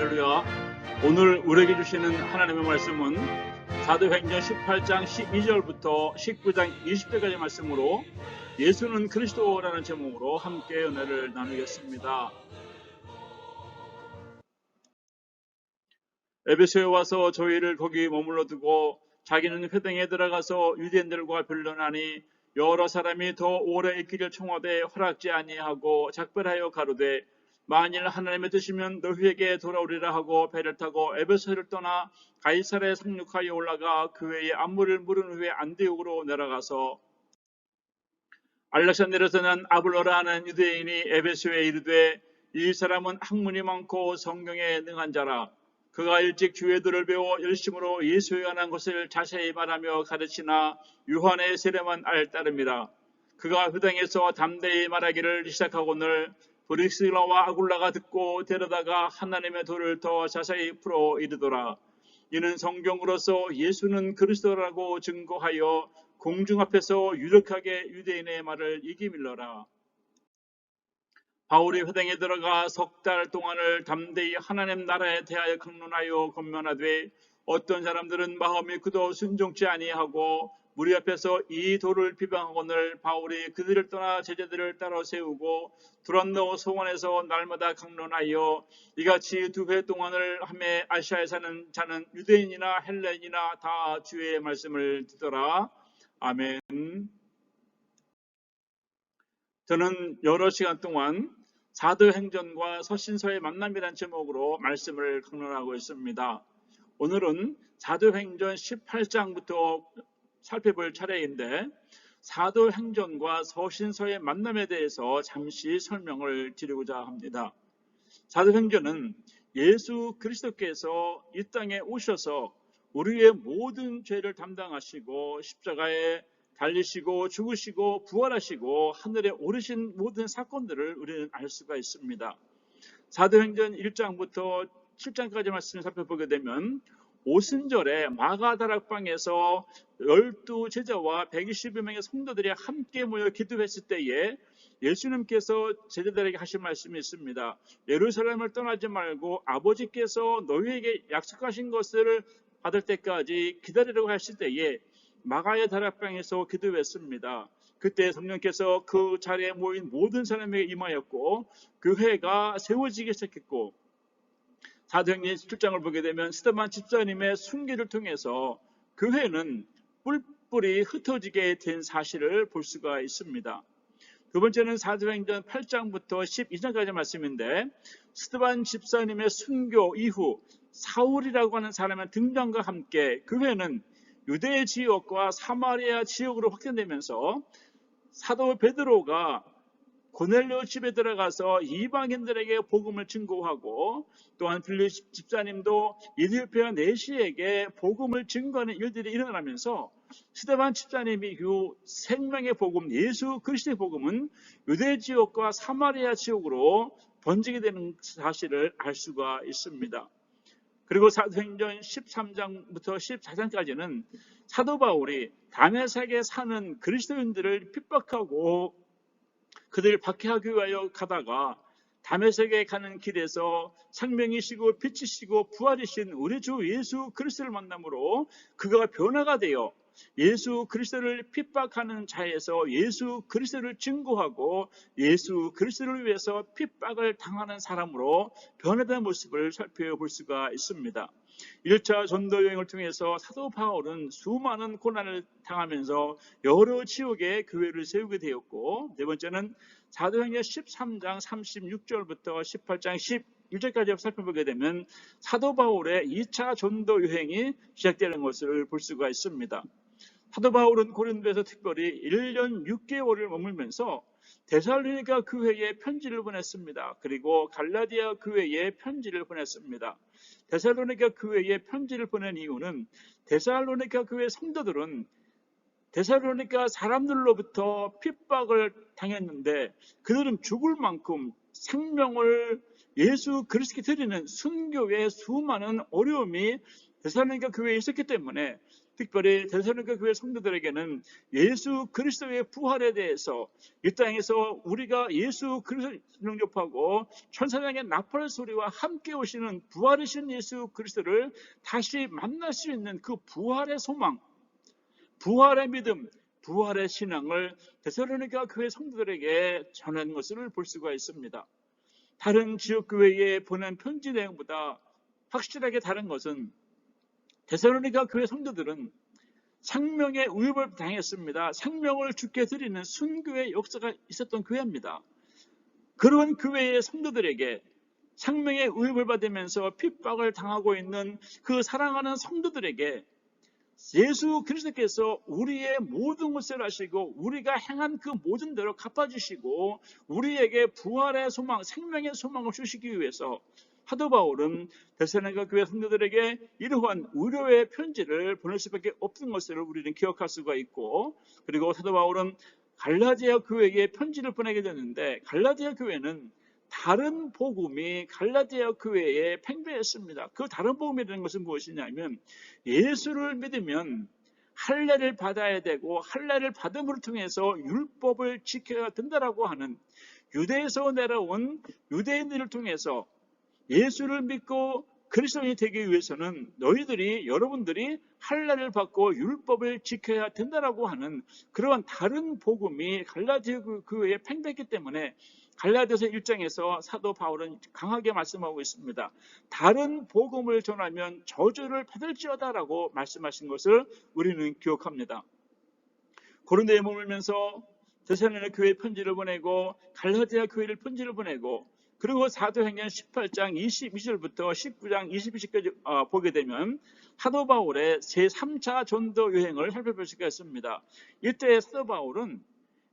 할렐루야. 오늘 우리에게 주시는 하나님의 말씀은 사도행전 18장 12절부터 19장 20절까지 말씀으로 예수는 그리스도라는 제목으로 함께 은혜를 나누겠습니다. 에베소에 와서 저희를 거기 머물러 두고 자기는 회당에 들어가서 유대인들과 변론하니 여러 사람이 더 오래 있기를 청하되 허락지 아니하고 작별하여 가로되 만일 하나님의 뜻이면 너희에게 돌아오리라 하고 배를 타고 에베소를 떠나 가이사랴에 상륙하여 올라가 그 외에 안무를 물은 후에 안디옥으로 내려가서 알렉산드리아에서 난 아블로라 하는 유대인이 에베소에 이르되 이 사람은 학문이 많고 성경에 능한 자라. 그가 일찍 주의들을 배워 열심으로 예수에 관한 것을 자세히 말하며 가르치나 요한의 세례만 알 따름이라. 그가 회당에서 담대히 말하기를 시작하거늘 브리스라와 아굴라가 듣고 데려다가 하나님의 도를 더 자세히 풀어 이르더라. 이는 성경으로서 예수는 그리스도라고 증거하여 공중 앞에서 유력하게 유대인의 말을 이기밀러라. 바울이 회당에 들어가 석 달 동안을 담대히 하나님 나라에 대하여 강론하여 권면하되 어떤 사람들은 마음이 굳어 순종치 아니하고 무리 앞에서 이 도를 비방하거늘 바울이 그들을 떠나 제자들을 따라 세우고 두란노 소원에서 날마다 강론하여 이같이 2회 동안을 하매 아시아에 사는 자는 유대인이나 헬레인이나 다 주의 말씀을 듣더라. 아멘. 저는 여러 시간 동안 사도행전과 서신서의 만남이란 제목으로 말씀을 강론하고 있습니다. 오늘은 사도행전 18장부터 살펴볼 차례인데 사도행전과 서신서의 만남에 대해서 잠시 설명을 드리고자 합니다. 사도행전은 예수 그리스도께서 이 땅에 오셔서 우리의 모든 죄를 담당하시고 십자가에 달리시고 죽으시고 부활하시고 하늘에 오르신 모든 사건들을 우리는 알 수가 있습니다. 사도행전 1장부터 7장까지 말씀을 살펴보게 되면 오순절에 마가다락방에서 12제자와 120여 명의 성도들이 함께 모여 기도했을 때에 예수님께서 제자들에게 하신 말씀이 있습니다. 예루살렘을 떠나지 말고 아버지께서 너희에게 약속하신 것을 받을 때까지 기다리라고 하실 때에 마가의 다락방에서 기도했습니다. 그때 성령께서 그 자리에 모인 모든 사람에게 임하였고 교회가 세워지기 시작했고 사도행전 7장을 보게 되면 스데반 집사님의 순교를 통해서 교회는 뿔뿔이 흩어지게 된 사실을 볼 수가 있습니다. 두 번째는 사도행전 8장부터 12장까지 말씀인데 스데반 집사님의 순교 이후 사울이라고 하는 사람의 등장과 함께 교회는 유대 지역과 사마리아 지역으로 확장되면서 사도 베드로가 고넬료 집에 들어가서 이방인들에게 복음을 증거하고 또한 빌립 집사님도 이디오피아 내시에게 복음을 증거하는 일들이 일어나면서 스데반 집사님이 그 생명의 복음, 예수 그리스도의 복음은 유대 지역과 사마리아 지역으로 번지게 되는 사실을 알 수가 있습니다. 그리고 사도행전 13장부터 14장까지는 사도 바울이 다메섹에 사는 그리스도인들을 핍박하고 그들을 박해하기 위하여 가다가 다메섹에 가는 길에서 생명이시고 빛이시고 부활이신 우리 주 예수 그리스도를 만남으로 그가 변화가 되어 예수 그리스도를 핍박하는 자에서 예수 그리스도를 증거하고 예수 그리스도를 위해서 핍박을 당하는 사람으로 변화된 모습을 살펴볼 수가 있습니다. 1차 전도 여행을 통해서 사도 바울은 수많은 고난을 당하면서 여러 지역에 교회를 세우게 되었고 네 번째는 사도행전 13장 36절부터 18장 11절까지 살펴보게 되면 사도 바울의 2차 전도 여행이 시작되는 것을 볼 수가 있습니다. 사도 바울은 고린도에서 특별히 1년 6개월을 머물면서 데살로니가 교회에 편지를 보냈습니다. 그리고 갈라디아 교회에 편지를 보냈습니다. 데살로니가 교회에 편지를 보낸 이유는 데살로니가 교회 성도들은 데살로니가 사람들로부터 핍박을 당했는데 그들은 죽을 만큼 생명을 예수 그리스도께 드리는 순교의 수많은 어려움이 데살로니가 교회에 있었기 때문에 특별히 데살로니가 교회 성도들에게는 예수 그리스도의 부활에 대해서 이 땅에서 우리가 예수 그리스도를 영접하고 천사장의 나팔 소리와 함께 오시는 부활이신 예수 그리스도를 다시 만날 수 있는 그 부활의 소망, 부활의 믿음, 부활의 신앙을 데살로니가 교회 성도들에게 전한 것을 볼 수가 있습니다. 다른 지역교회에 보낸 편지 내용보다 확실하게 다른 것은 데살로니가 교회 성도들은 생명의 위협을 당했습니다. 생명을 주께 드리는 순교의 역사가 있었던 교회입니다. 그런 교회의 성도들에게 생명의 위협을 받으면서 핍박을 당하고 있는 그 사랑하는 성도들에게 예수 그리스도께서 우리의 모든 것을 하시고 우리가 행한 그 모든 대로 갚아주시고 우리에게 부활의 소망, 생명의 소망을 주시기 위해서 사도 바울은 데살로니가 교회 성도들에게 이러한 위로의 편지를 보낼 수밖에 없는 것을 우리는 기억할 수가 있고, 그리고 사도 바울은 갈라디아 교회에 편지를 보내게 됐는데 갈라디아 교회는 다른 복음이 갈라디아 교회에 팽배했습니다. 그 다른 복음이라는 것은 무엇이냐면 예수를 믿으면 할례를 받아야 되고 할례를 받음을 통해서 율법을 지켜야 된다라고 하는 유대에서 내려온 유대인들을 통해서 예수를 믿고 그리스도인이 되기 위해서는 여러분들이 할례를 받고 율법을 지켜야 된다라고 하는 그러한 다른 복음이 갈라디아 교회에 팽배했기 때문에 갈라디아서 1장에서 사도 바울은 강하게 말씀하고 있습니다. 다른 복음을 전하면 저주를 받을지어다라고 말씀하신 것을 우리는 기억합니다. 고린도에 머물면서 데살로니가 교회에 편지를 보내고 갈라디아 교회를 편지를 보내고 그리고 사도행전 18장 22절부터 19장 22절까지 보게 되면 사도 바울의 제3차 전도 여행을 살펴볼 수가 있습니다. 이때 사도 바울은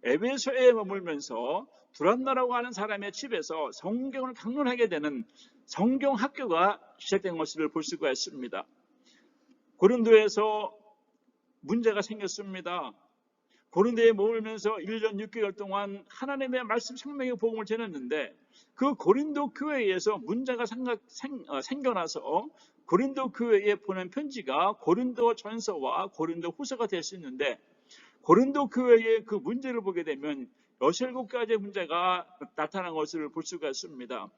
에베소에 머물면서 두란노라고 하는 사람의 집에서 성경을 강론하게 되는 성경학교가 시작된 것을 볼 수가 있습니다. 고린도에서 문제가 생겼습니다. 고린도에 머물면서 1년 6개월 동안 하나님의 말씀 생명의 복음을 전했는데 그 고린도 교회에서 문제가 생겨나서 고린도 교회에 보낸 편지가 고린도 전서와 고린도 후서가 될 수 있는데 고린도 교회의 그 문제를 보게 되면 6가지의 문제가 나타난 것을 볼 수가 있습니다.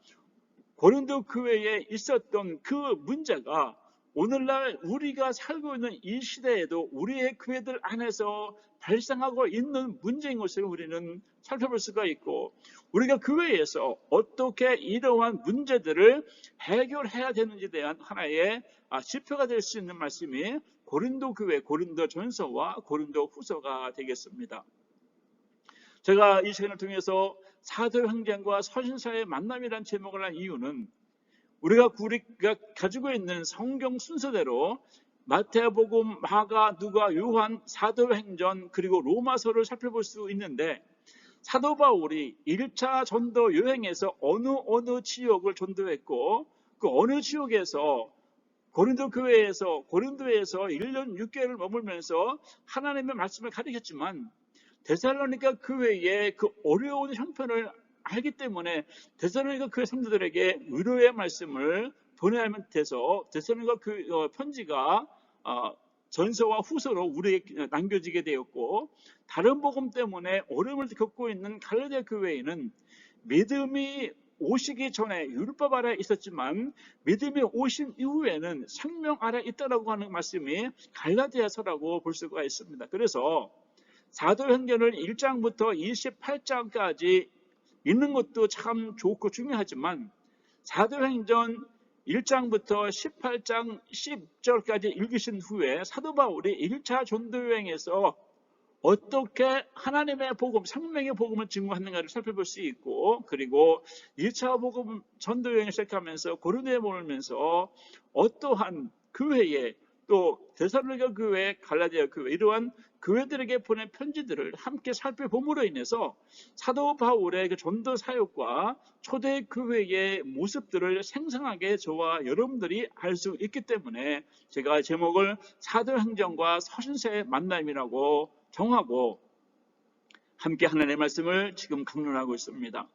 고린도 교회에 있었던 그 문제가 오늘날 우리가 살고 있는 이 시대에도 우리의 교회들 안에서 발생하고 있는 문제인 것을 우리는 살펴볼 수가 있고 우리가 교회에서 어떻게 이러한 문제들을 해결해야 되는지에 대한 하나의 지표가 될 수 있는 말씀이 고린도 교회, 고린도 전서와 고린도 후서가 되겠습니다. 제가 이 시간을 통해서 사도행전과 서신서의 만남이라는 제목을 한 이유는 우리가 가지고 있는 성경 순서대로 마태복음, 마가, 누가, 요한, 사도행전 그리고 로마서를 살펴볼 수 있는데 사도 바울이 1차 전도 여행에서 어느 지역을 전도했고 그 어느 지역에서 고린도에서 1년 6개월을 머물면서 하나님의 말씀을 가르쳤지만 데살로니가 교회의 그 어려운 형편을 알기 때문에 데살로니가 교회 성도들에게 위로의 말씀을 보내야 돼서 데살로니가 편지가 전서와 후서로 우리에게 남겨지게 되었고 다른 복음 때문에 어려움을 겪고 있는 갈라디아 교회에는 믿음이 오시기 전에 율법 아래 있었지만 믿음이 오신 이후에는 생명 아래 있다라고 하는 말씀이 갈라디아서라고 볼 수가 있습니다. 그래서 사도행전을 1장부터 28장까지 읽는 것도 참 좋고 중요하지만 사도행전 1장부터 18장 10절까지 읽으신 후에 사도 바울이 1차 전도여행에서 어떻게 하나님의 복음, 생명의 복음을 증거하는가를 살펴볼 수 있고 그리고 2차 복음 전도여행을 시작하면서 고린도에 머물면서 어떠한 교회에 또 데살로니가 교회, 갈라디아 교회 이러한 교회들에게 보낸 편지들을 함께 살펴봄으로 인해서 사도 바울의 그 전도 사역과 초대 교회의 모습들을 생생하게 저와 여러분들이 알 수 있기 때문에 제가 제목을 사도행전과 서신서의 만남이라고 정하고 함께 하나님의 말씀을 지금 강론하고 있습니다.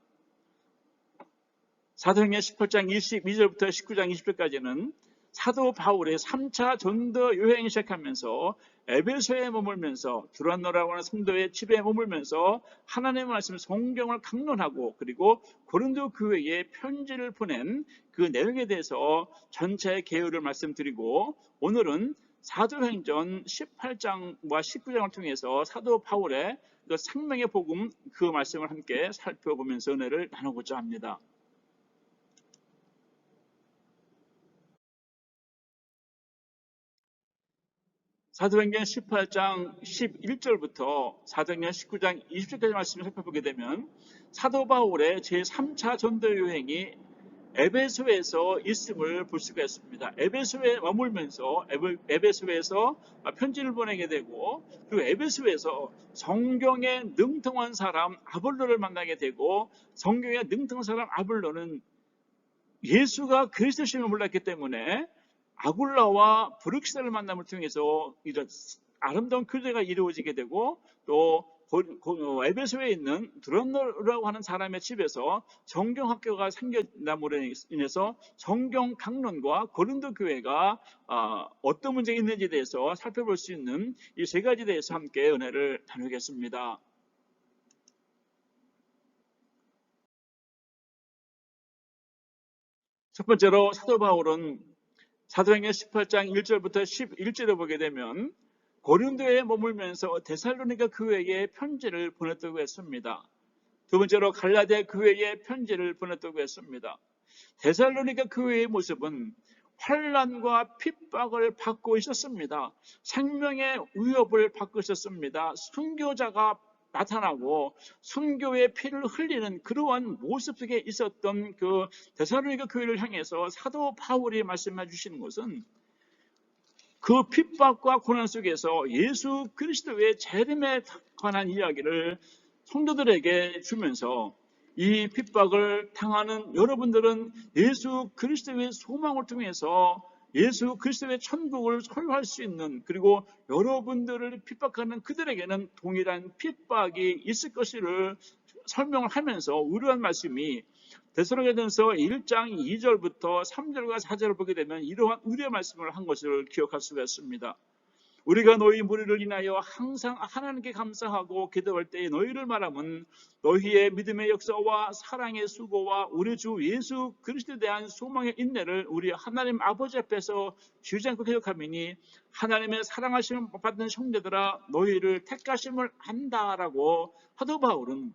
사도행전 18장 22절부터 19장 20절까지는 사도 바울의 3차 전도 여행을 시작하면서 에베소에 머물면서 두란노라고 하는 성도의 집에 머물면서 하나님의 말씀 성경을 강론하고 그리고 고린도 교회에 편지를 보낸 그 내용에 대해서 전체 개요를 말씀드리고, 오늘은 사도행전 18장과 19장을 통해서 사도 바울의 그 생명의 복음 그 말씀을 함께 살펴보면서 은혜를 나누고자 합니다. 사도행전 18장 11절부터 사도행전 19장 20절까지 말씀을 살펴보게 되면 사도 바울의 제3차 전도 여행이 에베소에서 있음을 볼 수가 있습니다. 에베소에 머물면서 에베소에서 편지를 보내게 되고, 그리고 에베소에서 성경에 능통한 사람 아볼로를 만나게 되고, 성경에 능통한 사람 아볼로는 예수가 그리스도심을 몰랐기 때문에 아굴라와 브룩시다를 만남을 통해서 이런 아름다운 교제가 이루어지게 되고, 또 에베소에 있는 드론노라고 하는 사람의 집에서 성경학교가 생겨남으로 인해서 성경 강론과 고린도 교회가 어떤 문제가 있는지에 대해서 살펴볼 수 있는 이 세 가지에 대해서 함께 은혜를 나누겠습니다. 첫 번째로 사도 바울은 사도행전 18장 1절부터 11절을 보게 되면 고린도에 머물면서 데살로니가 교회에 편지를 보냈다고 했습니다. 두 번째로 갈라디아 교회에 편지를 보냈다고 했습니다. 데살로니가 교회의 모습은 환난과 핍박을 받고 있었습니다. 생명의 위협을 받고 있었습니다. 순교자가 나타나고 순교의 피를 흘리는 그러한 모습 속에 있었던 그 데살로니가 교회를 향해서 사도 바울이 말씀해 주시는 것은 그 핍박과 고난 속에서 예수 그리스도의 재림에 관한 이야기를 성도들에게 주면서, 이 핍박을 당하는 여러분들은 예수 그리스도의 소망을 통해서 예수 그리스도의 천국을 소유할 수 있는, 그리고 여러분들을 핍박하는 그들에게는 동일한 핍박이 있을 것을 설명을 하면서 의뢰한 말씀이 데살로니가전서 1장 2절부터 3절과 4절을 보게 되면 이러한 의뢰 말씀을 한 것을 기억할 수가 있습니다. 우리가 너희 무리를 인하여 항상 하나님께 감사하고 기도할 때에 너희를 말하면 너희의 믿음의 역사와 사랑의 수고와 우리 주 예수 그리스도에 대한 소망의 인내를 우리 하나님 아버지 앞에서 쉬지 않고 기억하미니 하나님의 사랑하심을 받는 형제들아 너희를 택하심을 안다라고 사도 바울은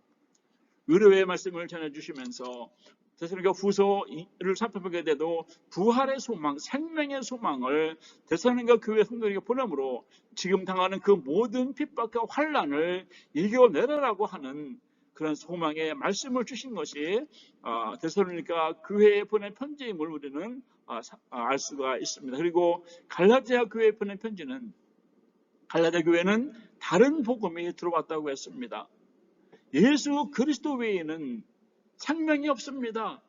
의뢰의 말씀을 전해주시면서 데살로니가 후서를 살펴보게 돼도 부활의 소망, 생명의 소망을 데살로니가 교회 성도에게 보내므로 지금 당하는 그 모든 핍박과 환난을 이겨내라라고 하는 그런 소망의 말씀을 주신 것이 데살로니가 교회에 보낸 편지임을 우리는 알 수가 있습니다. 그리고 갈라디아 교회에 보낸 편지는, 갈라디아 교회는 다른 복음이 들어왔다고 했습니다. 예수 그리스도 외에는 생명이 없습니다.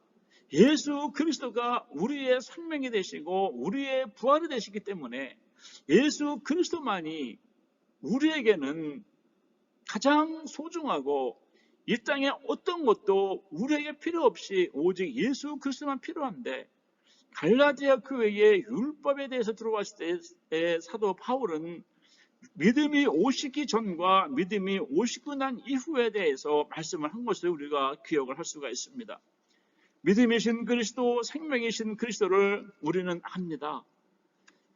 예수 그리스도가 우리의 생명이 되시고 우리의 부활이 되시기 때문에 예수 그리스도만이 우리에게는 가장 소중하고 이 땅에 어떤 것도 우리에게 필요 없이 오직 예수 그리스도만 필요한데, 갈라디아 교회의 율법에 대해서 들어왔을 때 사도 바울은 믿음이 오시기 전과 믿음이 오시고 난 이후에 대해서 말씀을 한 것을 우리가 기억을 할 수가 있습니다. 믿음이신 그리스도, 생명이신 그리스도를 우리는 압니다.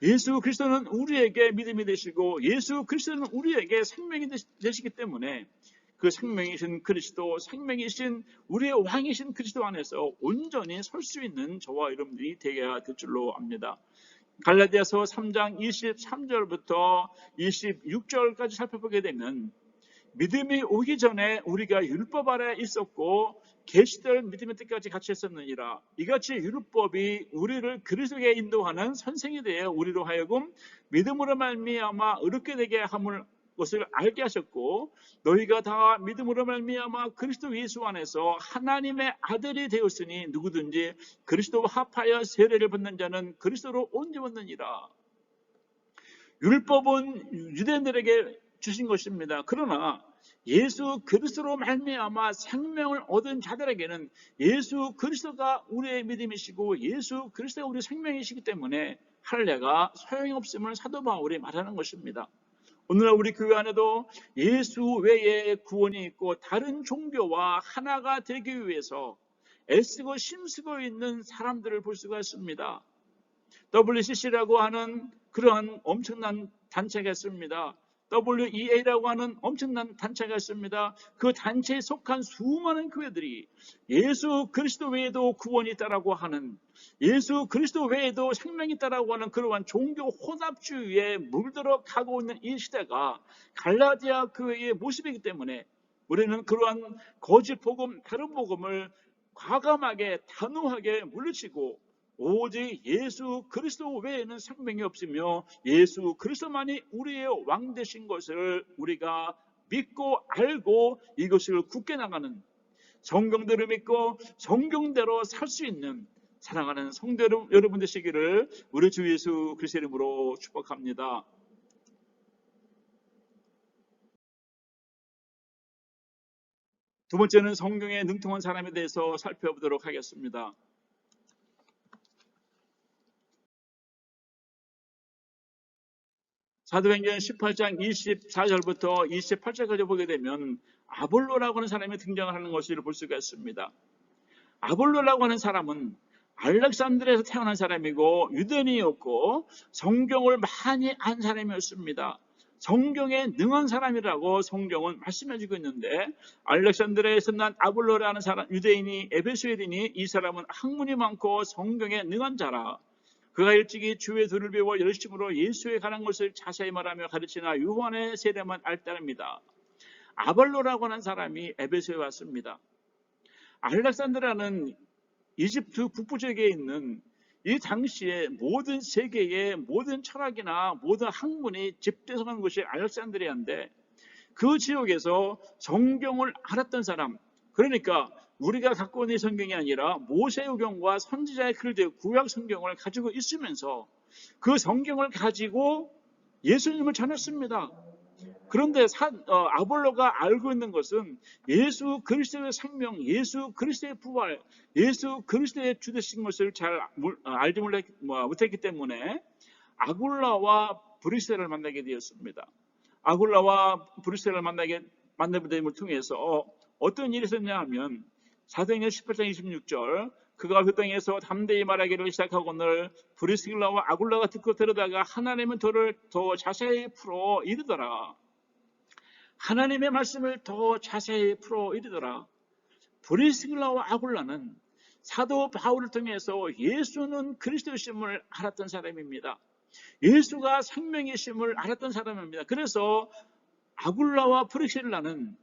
예수 그리스도는 우리에게 믿음이 되시고 예수 그리스도는 우리에게 생명이 되시기 때문에 그 생명이신 그리스도, 생명이신 우리의 왕이신 그리스도 안에서 온전히 설 수 있는 저와 여러분들이 되어야 될 줄로 압니다. 갈라디아서 3장 23절부터 26절까지 살펴보게 되면 믿음이 오기 전에 우리가 율법 아래 있었고 계시될 믿음의 뜻까지 같이 했었느니라. 이같이 율법이 우리를 그리스도에 인도하는 선생이 되어 우리로 하여금 믿음으로 말미암아 의롭게 되게 함을 것을 알게 하셨고, 너희가 다 믿음으로 말미암아 그리스도 예수 안에서 하나님의 아들이 되었으니 누구든지 그리스도와 합하여 세례를 받는 자는 그리스도로 온유 얻느니라. 율법은 유대인들에게 주신 것입니다. 그러나 예수 그리스도로 말미암아 생명을 얻은 자들에게는 예수 그리스도가 우리의 믿음이시고 예수 그리스도가 우리의 생명이시기 때문에 할례가 소용이 없음을 사도 바울이 말하는 것입니다. 오늘날 우리 교회 안에도 예수 외에 구원이 있고 다른 종교와 하나가 되기 위해서 애쓰고 힘쓰고 있는 사람들을 볼 수가 있습니다. WCC라고 하는 그러한 엄청난 단체가 있습니다. WEA라고 하는 엄청난 단체가 있습니다. 그 단체에 속한 수많은 교회들이 예수 그리스도 외에도 구원이 있다라고 하는, 예수 그리스도 외에도 생명이 있다라고 하는 그러한 종교 혼합주의에 물들어 가고 있는 이 시대가 갈라디아 교회의 모습이기 때문에 우리는 그러한 거짓 복음, 다른 복음을 과감하게 단호하게 물리치고 오직 예수 그리스도 외에는 생명이 없으며 예수 그리스도만이 우리의 왕 되신 것을 우리가 믿고 알고 이것을 굳게 나가는, 성경대로 믿고 성경대로 살 수 있는 사랑하는 성도 여러분 되시기를 우리 주 예수 그리스도의 이름으로 축복합니다. 두 번째는 성경에 능통한 사람에 대해서 살펴보도록 하겠습니다. 사도행전 18장 24절부터 28절까지 보게 되면 아볼로라고 하는 사람이 등장하는 것을 볼 수가 있습니다. 아볼로라고 하는 사람은 알렉산드리아에서 태어난 사람이고 유대인이었고 성경을 많이 안 사람이었습니다. 성경에 능한 사람이라고 성경은 말씀해주고 있는데 알렉산드리아에서 난 아볼로라는 사람, 유대인이 에베소인이 이 사람은 학문이 많고 성경에 능한 자라. 그가 일찍이 주의 도를 배워 열심으로 예수에 관한 것을 자세히 말하며 가르치나 요한의 세례만 알따릅니다. 아볼로라고 하는 사람이 에베소에 왔습니다. 알렉산드라는 이집트 북부 지역에 있는 이 당시에 모든 세계의 모든 철학이나 모든 학문이 집대성한 곳이 알렉산드리아인데 그 지역에서 성경을 알았던 사람, 그러니까 우리가 갖고 있는 성경이 아니라 모세오경과 선지자의 글들 구약 성경을 가지고 있으면서 그 성경을 가지고 예수님을 전했습니다. 그런데 아볼로가 알고 있는 것은 예수 그리스도의 생명, 예수 그리스도의 부활, 예수 그리스도의 주 되신 것을 잘 알지 못했기 때문에 아굴라와 브리스를 만나게 되었습니다. 아굴라와 브리스를 만나게 됨을 통해서 어떤 일이 있었냐 하면 사도행전 18장 26절 그가 그 땅에서 담대히 말하기를 시작하고는 브리스길라와 아굴라가 듣고 들으다가 하나님의 도를 더 자세히 풀어 이르더라. 하나님의 말씀을 더 자세히 풀어 이르더라. 브리스길라와 아굴라는 사도 바울을 통해서 예수는 그리스도이심을 알았던 사람입니다. 예수가 생명이심을 알았던 사람입니다. 그래서 아굴라와 브리스길라는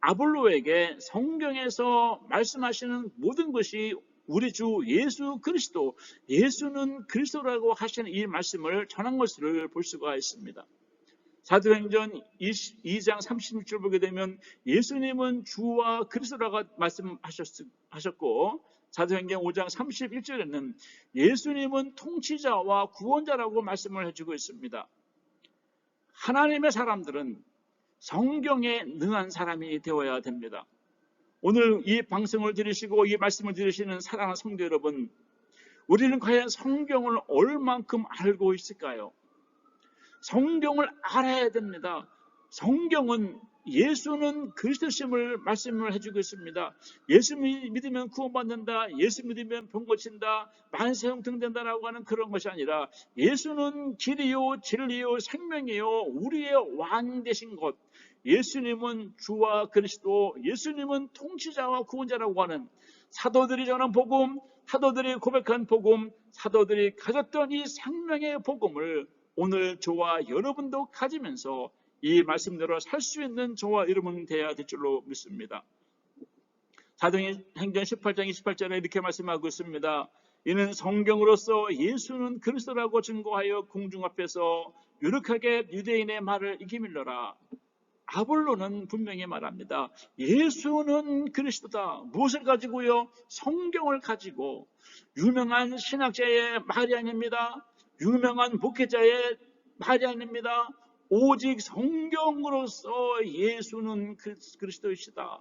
아볼로에게 성경에서 말씀하시는 모든 것이 우리 주 예수 그리스도, 예수는 그리스도라고 하시는 이 말씀을 전한 것을 볼 수가 있습니다. 사도행전 2장 36절 보게 되면 예수님은 주와 그리스도라고 말씀하셨고 사도행전 5장 31절에는 예수님은 통치자와 구원자라고 말씀을 해주고 있습니다. 하나님의 사람들은 성경에 능한 사람이 되어야 됩니다. 오늘 이 방송을 들으시고 이 말씀을 들으시는 사랑하는 성도 여러분, 우리는 과연 성경을 얼만큼 알고 있을까요? 성경을 알아야 됩니다. 성경은 예수는 그리스도심을 말씀을 해주고 있습니다. 예수 믿으면 구원받는다, 예수 믿으면 병 고친다, 만세 형통된다라고 하는 그런 것이 아니라 예수는 길이요 진리요 생명이요 우리의 왕 되신 것, 예수님은 주와 그리스도, 예수님은 통치자와 구원자라고 하는 사도들이 전한 복음, 사도들이 고백한 복음, 사도들이 가졌던 이 생명의 복음을 오늘 저와 여러분도 가지면서 이 말씀대로 살 수 있는 저와 여러분 되어야 될 줄로 믿습니다. 사도행전 18장 28절에 이렇게 말씀하고 있습니다. 이는 성경으로서 예수는 그리스도라고 증거하여 공중 앞에서 유력하게 유대인의 말을 이기밀러라. 아볼로는 분명히 말합니다. 예수는 그리스도다. 무엇을 가지고요? 성경을 가지고. 유명한 신학자의 말이 아닙니다. 유명한 목회자의 말이 아닙니다. 오직 성경으로서 예수는 그리스도이시다.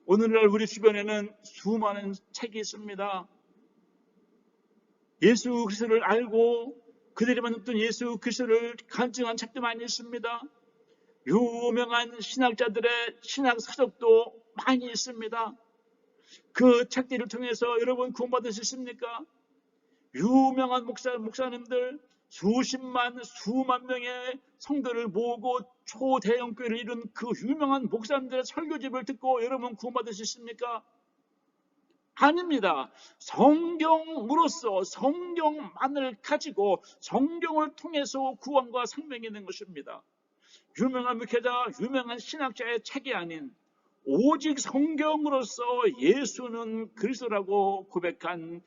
오늘날 우리 주변에는 수많은 책이 있습니다. 예수 그리스도를 알고 그들이 만났던 예수 그리스도를 간증한 책도 많이 있습니다. 유명한 신학자들의 신학 서적도 많이 있습니다. 그 책들을 통해서 여러분 구원받을 수 있습니까? 유명한 목사님들 수만 명의 성도를 모으고 초대형 교회를 이룬 그 유명한 목사님들의 설교집을 듣고 여러분 구원받을 수 있습니까? 아닙니다. 성경으로서 성경만을 가지고 성경을 통해서 구원과 생명이 있는 것입니다. 유명한 목회자, 유명한 신학자의 책이 아닌 오직 성경으로서 예수는 그리스도라고 고백한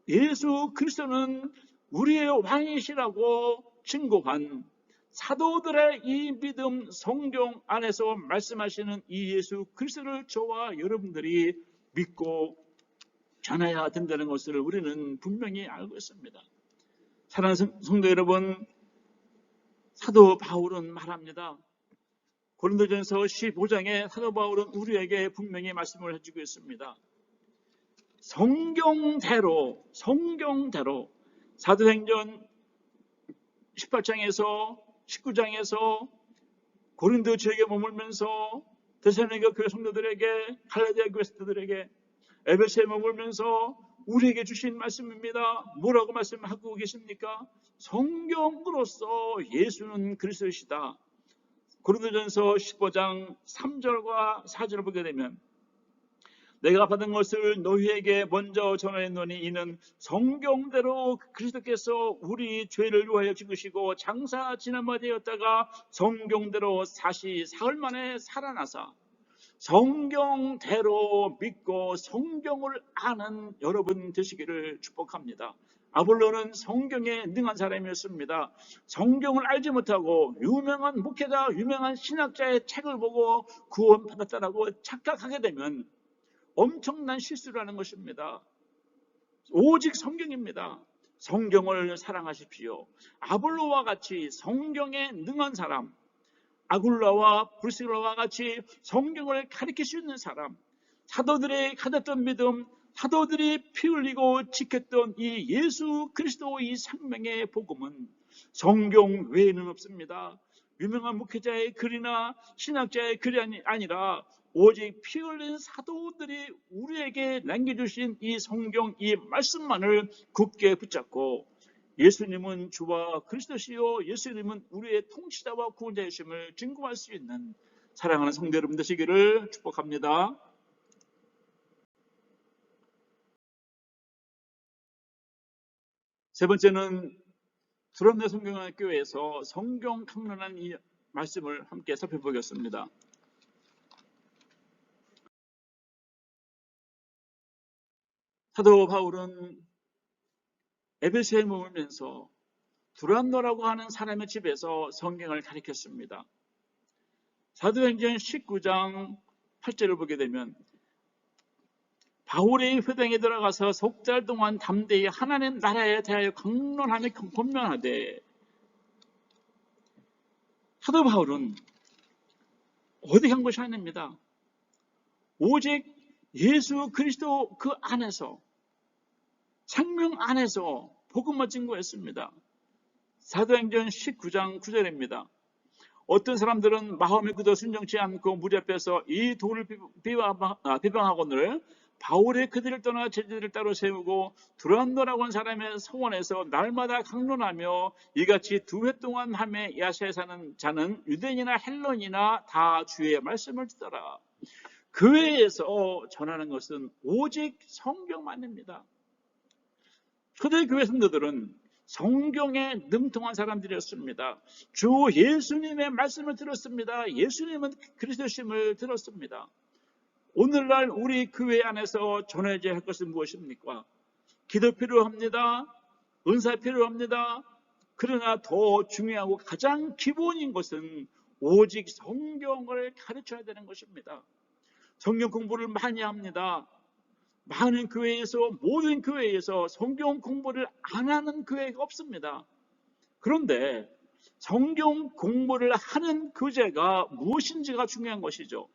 예수 그리스도는 우리의 왕이시라고 증거한 사도들의 이 믿음 성경 안에서 말씀하시는 이 예수 그리스도를 저와 여러분들이 믿고 전해야 된다는 것을 우리는 분명히 알고 있습니다. 사랑하는 성도 여러분, 사도 바울은 말합니다. 고린도전서 15장에 사도 바울은 우리에게 분명히 말씀을 해주고 있습니다. 성경대로 사도행전 18장에서 19장에서 고린도 지역에 머물면서 데살로니가 교회 성도들에게, 갈라디아 교회 성도들에게, 에베소에 머물면서 우리에게 주신 말씀입니다. 뭐라고 말씀하고 계십니까? 성경으로서 예수는 그리스도이시다. 고린도전서 15장 3절과 4절을 보게 되면 내가 받은 것을 너희에게 먼저 전하였노니 이는 성경대로 그리스도께서 우리 죄를 위하여 죽으시고 장사 지난바 되었다가 성경대로 다시 사흘 만에 살아나사 성경대로 믿고 성경을 아는 여러분 되시기를 축복합니다. 아볼로는 성경에 능한 사람이었습니다. 성경을 알지 못하고 유명한 목회자, 유명한 신학자의 책을 보고 구원받았다라고 착각하게 되면 엄청난 실수를 하는 것입니다. 오직 성경입니다. 성경을 사랑하십시오. 아볼로와 같이 성경에 능한 사람, 아굴라와 브리스라와 같이 성경을 가르칠 수 있는 사람, 사도들이 가졌던 믿음, 사도들이 피 흘리고 지켰던 이 예수 그리스도의 생명의 복음은 성경 외에는 없습니다. 유명한 목회자의 글이나 신학자의 글이 아니라 오직 피 흘린 사도들이 우리에게 남겨주신 이 성경, 이 말씀만을 굳게 붙잡고 예수님은 주와 그리스도시요 예수님은 우리의 통치자와 구원자이심을 증거할 수 있는 사랑하는 성도 여러분 되시기를 축복합니다. 세 번째는 두란노 성경학교에서 성경 탐론한 이 말씀을 함께 살펴보겠습니다. 사도 바울은 에베소에 머물면서 두란노라고 하는 사람의 집에서 성경을 가르쳤습니다. 사도행전 19장 8절을 보게 되면 바울의 회당에 들어가서 석 달 동안 담대히 하나님 나라에 대하여 강론하며 권면하되 사도 바울은 어디 간 것이 아닙니다. 오직 예수 그리스도 그 안에서 생명 안에서 복음을 증거했습니다. 사도행전 19장 9절입니다. 어떤 사람들은 마음에 굳어 순종치 않고 무리 앞에서 이 돌을 비방하거늘 바울이 그들을 떠나 제자들을 따로 세우고 두란노라고 한 사람의 서원에서 날마다 강론하며 이같이 2회 동안 하며 야시아에 사는 자는 유대인이나 헬론이나 다 주의 말씀을 듣더라. 교회에서 전하는 것은 오직 성경만입니다. 초대교회 성도들은 성경에 능통한 사람들이었습니다. 주 예수님의 말씀을 들었습니다. 예수님은 그리스도심을 들었습니다. 오늘날 우리 교회 안에서 전해져야 할 것은 무엇입니까? 기도 필요합니다. 은사 필요합니다. 그러나 더 중요하고 가장 기본인 것은 오직 성경을 가르쳐야 되는 것입니다. 성경 공부를 많이 합니다. 많은 교회에서, 모든 교회에서 성경 공부를 안 하는 교회가 없습니다. 그런데 성경 공부를 하는 교재가 무엇인지가 중요한 것이죠.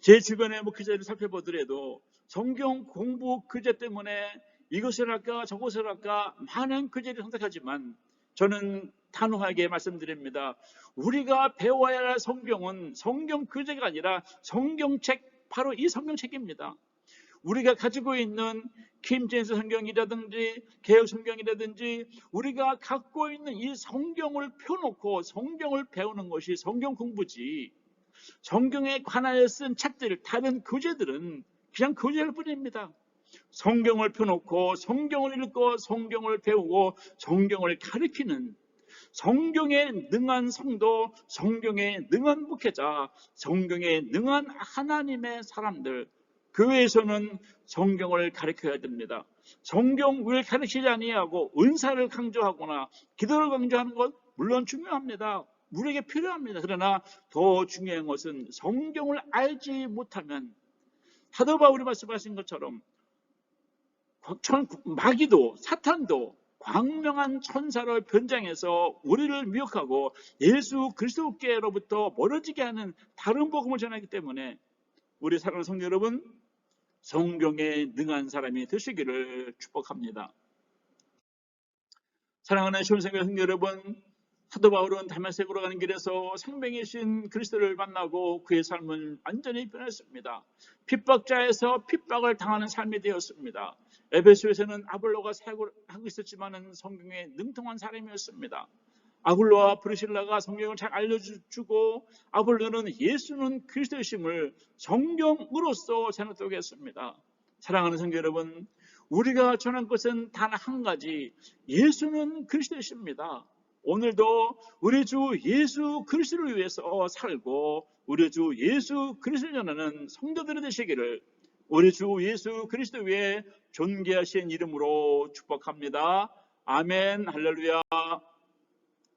제 주변의 교재를 살펴보더라도 성경 공부 교재 때문에 이것을 할까 저것을 할까 많은 교재를 선택하지만 저는 단호하게 말씀드립니다. 우리가 배워야 할 성경은 성경 교재가 아니라 성경책, 바로 이 성경책입니다. 우리가 가지고 있는 킴제임스 성경이라든지 개역 성경이라든지 우리가 갖고 있는 이 성경을 펴놓고 성경을 배우는 것이 성경 공부지, 성경에 관하여 쓴 책들, 다른 교재들은 그냥 교재일 뿐입니다. 성경을 펴놓고 성경을 읽고 성경을 배우고 성경을 가르치는 성경에 능한 성도, 성경에 능한 목회자, 성경에 능한 하나님의 사람들, 교회에서는 성경을 가르쳐야 됩니다. 성경을 가르치지 아니하고 은사를 강조하거나 기도를 강조하는 것 물론 중요합니다. 우리에게 필요합니다. 그러나 더 중요한 것은 성경을 알지 못하면 사도 바울이 말씀하신 것처럼 마귀도 사탄도 광명한 천사를 변장해서 우리를 미혹하고 예수 그리스도께로부터 멀어지게 하는 다른 복음을 전하기 때문에 우리 사랑하는 성도 여러분, 성경에 능한 사람이 되시기를 축복합니다. 사랑하는 시온생명 성도 여러분, 사도 바울은 다메섹으로 가는 길에서 생명이신 그리스도를 만나고 그의 삶은 완전히 변했습니다. 핍박자에서 핍박을 당하는 삶이 되었습니다. 에베소에서는 아볼로가 사역을 하고 있었지만 성경에 능통한 사람이었습니다. 아굴로와 브리실라가 성경을 잘 알려주고 아볼로는 예수는 그리스도이심을 성경으로서 전하도록 했습니다. 사랑하는 성도 여러분, 우리가 전한 것은 단 한 가지, 예수는 그리스도이십니다. 오늘도 우리 주 예수 그리스도를 위해서 살고 우리 주 예수 그리스도를 전하는 성도들이 되시기를 우리 주 예수 그리스도 위에 존귀하신 이름으로 축복합니다. 아멘, 할렐루야.